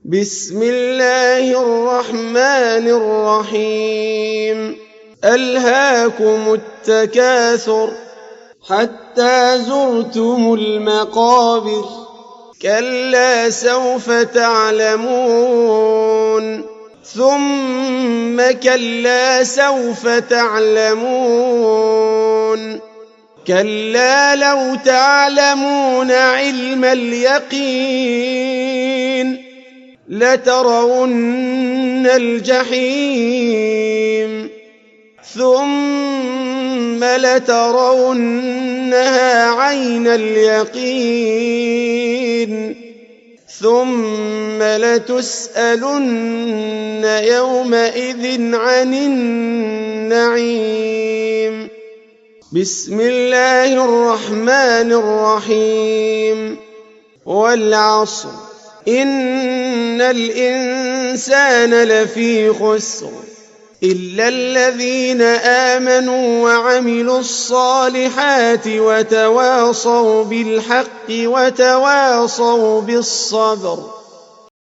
بسم الله الرحمن الرحيم ألهاكم التكاثر حتى زرتم المقابر كلا سوف تعلمون ثم كلا سوف تعلمون كلا لو تعلمون علم اليقين لترون الجحيم ثم لترونها عين اليقين ثم لتسألن يومئذ عن النعيم بسم الله الرحمن الرحيم والعصر إن الإنسان لفي خسر إلا الذين آمنوا وعملوا الصالحات وتواصوا بالحق وتواصوا بالصبر